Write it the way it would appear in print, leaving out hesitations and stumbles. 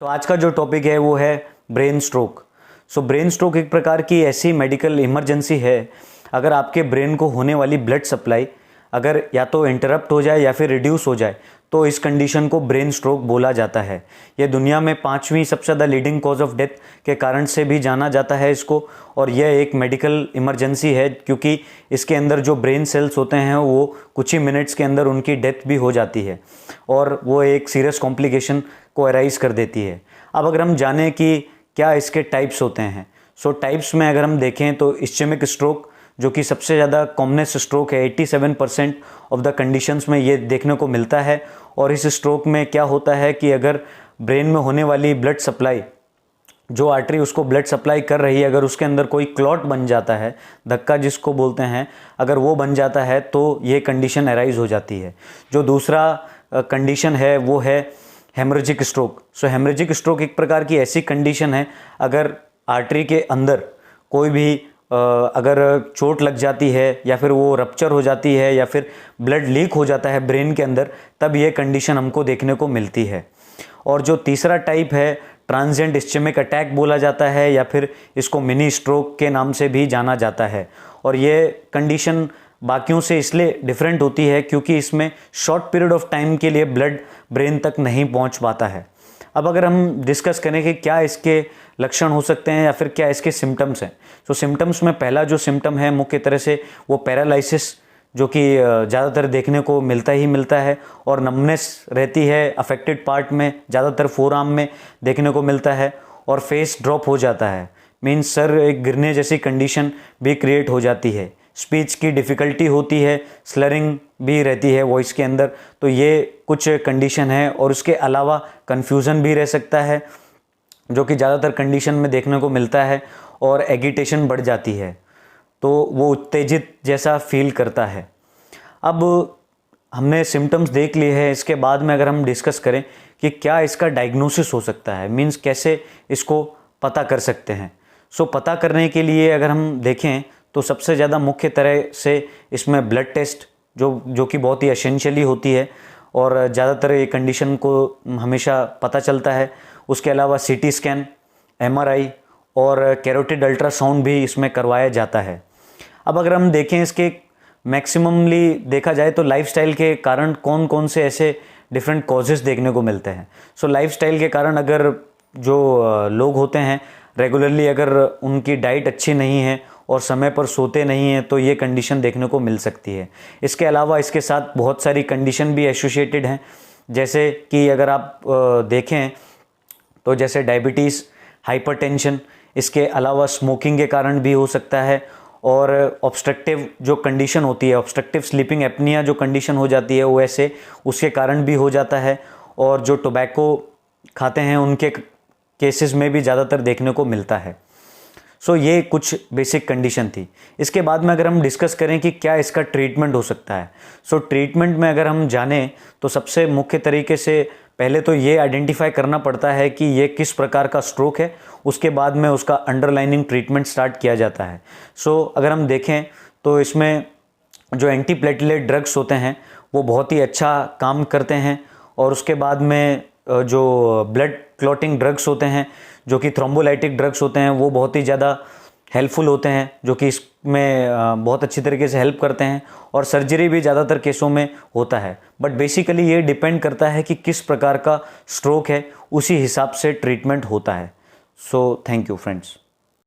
तो आज का जो टॉपिक है वो है ब्रेन स्ट्रोक। ब्रेन स्ट्रोक एक प्रकार की ऐसी मेडिकल इमरजेंसी है, अगर आपके ब्रेन को होने वाली ब्लड सप्लाई अगर या तो इंटरप्ट हो जाए या फिर रिड्यूस हो जाए तो इस कंडीशन को ब्रेन स्ट्रोक बोला जाता है। ये दुनिया में 5वीं सबसे ज़्यादा लीडिंग कॉज ऑफ डेथ के कारण से भी जाना जाता है इसको, और यह एक मेडिकल इमरजेंसी है क्योंकि इसके अंदर जो ब्रेन सेल्स होते हैं वो कुछ ही मिनट्स के अंदर उनकी डेथ भी हो जाती है और वो एक सीरियस कॉम्प्लिकेशन को अराइज कर देती है। अब अगर हम जानें कि क्या इसके टाइप्स होते हैं, टाइप्स में अगर हम देखें तो इस्चेमिक स्ट्रोक जो कि सबसे ज़्यादा कॉमनेस्ट स्ट्रोक है, 87% ऑफ द कंडीशंस में ये देखने को मिलता है। और इस स्ट्रोक में क्या होता है कि अगर ब्रेन में होने वाली ब्लड सप्लाई, जो आर्टरी उसको ब्लड सप्लाई कर रही है, अगर उसके अंदर कोई क्लॉट बन जाता है, धक्का जिसको बोलते हैं, अगर वो बन जाता है तो ये कंडीशन अराइज हो जाती है। जो दूसरा कंडीशन है वो है हेमरेजिक स्ट्रोक। हेमरेजिक स्ट्रोक एक प्रकार की ऐसी कंडीशन है, अगर आर्टरी के अंदर कोई भी अगर चोट लग जाती है या फिर वो रप्चर हो जाती है या फिर ब्लड लीक हो जाता है ब्रेन के अंदर, तब ये कंडीशन हमको देखने को मिलती है। और जो तीसरा टाइप है ट्रांजिएंट इस्चेमिक अटैक बोला जाता है या फिर इसको मिनी स्ट्रोक के नाम से भी जाना जाता है। और ये कंडीशन बाकियों से इसलिए डिफरेंट होती है क्योंकि इसमें शॉर्ट पीरियड ऑफ टाइम के लिए ब्लड ब्रेन तक नहीं पहुंच पाता है। अब अगर हम डिस्कस करें कि क्या इसके लक्षण हो सकते हैं या फिर क्या इसके सिम्टम्स हैं, सिम्टम्स में पहला जो सिम्टम है मुख्य तरह से वो पैरालिसिस, जो कि ज़्यादातर देखने को मिलता ही मिलता है, और नमनेस रहती है अफेक्टेड पार्ट में, ज़्यादातर फोरआर्म में देखने को मिलता है, और फेस ड्रॉप हो जाता है, मीन्स सर एक गिरने जैसी कंडीशन भी क्रिएट हो जाती है। स्पीच की डिफ़िकल्टी होती है, स्लरिंग भी रहती है वॉइस के अंदर। तो ये कुछ कंडीशन है, और उसके अलावा कन्फ्यूज़न भी रह सकता है जो कि ज़्यादातर कंडीशन में देखने को मिलता है, और एगिटेशन बढ़ जाती है, तो वो उत्तेजित जैसा फील करता है। अब हमने सिम्टम्स देख लिए हैं, इसके बाद में अगर हम डिस्कस करें कि क्या इसका डायग्नोसिस हो सकता है, मीन्स कैसे इसको पता कर सकते हैं। पता करने के लिए अगर हम देखें तो सबसे ज़्यादा मुख्य तरह से इसमें ब्लड टेस्ट जो कि बहुत ही एसेंशियली होती है, और ज़्यादातर ये कंडीशन को हमेशा पता चलता है। उसके अलावा सीटी स्कैन, एमआरआई और कैरोटिड अल्ट्रासाउंड भी इसमें करवाया जाता है। अब अगर हम देखें इसके मैक्सिममली देखा जाए तो लाइफस्टाइल के कारण कौन कौन से ऐसे डिफरेंट कॉजेज़ देखने को मिलते हैं। लाइफस्टाइल के कारण अगर जो लोग होते हैं रेगुलरली, अगर उनकी डाइट अच्छी नहीं है और समय पर सोते नहीं हैं, तो ये कंडीशन देखने को मिल सकती है। इसके अलावा इसके साथ बहुत सारी कंडीशन भी एसोसिएटेड हैं, जैसे कि अगर आप देखें तो जैसे डायबिटीज़, हाइपरटेंशन, इसके अलावा स्मोकिंग के कारण भी हो सकता है, और ऑब्स्ट्रक्टिव जो कंडीशन होती है, ऑब्स्ट्रक्टिव स्लीपिंग एपनिया जो कंडीशन हो जाती है वो ऐसे उसके कारण भी हो जाता है, और जो टोबैको खाते हैं उनके केसेस में भी ज़्यादातर देखने को मिलता है। ये कुछ बेसिक कंडीशन थी। इसके बाद में अगर हम डिस्कस करें कि क्या इसका ट्रीटमेंट हो सकता है, ट्रीटमेंट में अगर हम जानें तो सबसे मुख्य तरीके से पहले तो ये आइडेंटिफाई करना पड़ता है कि ये किस प्रकार का स्ट्रोक है, उसके बाद में उसका अंडरलाइनिंग ट्रीटमेंट स्टार्ट किया जाता है। अगर हम देखें तो इसमें जो एंटीप्लेटलेट ड्रग्स होते हैं वो बहुत ही अच्छा काम करते हैं, और उसके बाद में जो ब्लड क्लॉटिंग ड्रग्स होते हैं जो कि थ्रोम्बोलाइटिक ड्रग्स होते हैं वो बहुत ही ज़्यादा हेल्पफुल होते हैं, जो कि इसमें बहुत अच्छी तरीके से हेल्प करते हैं, और सर्जरी भी ज़्यादातर केसों में होता है। बट बेसिकली ये डिपेंड करता है कि किस प्रकार का स्ट्रोक है, उसी हिसाब से ट्रीटमेंट होता है। Thank you friends.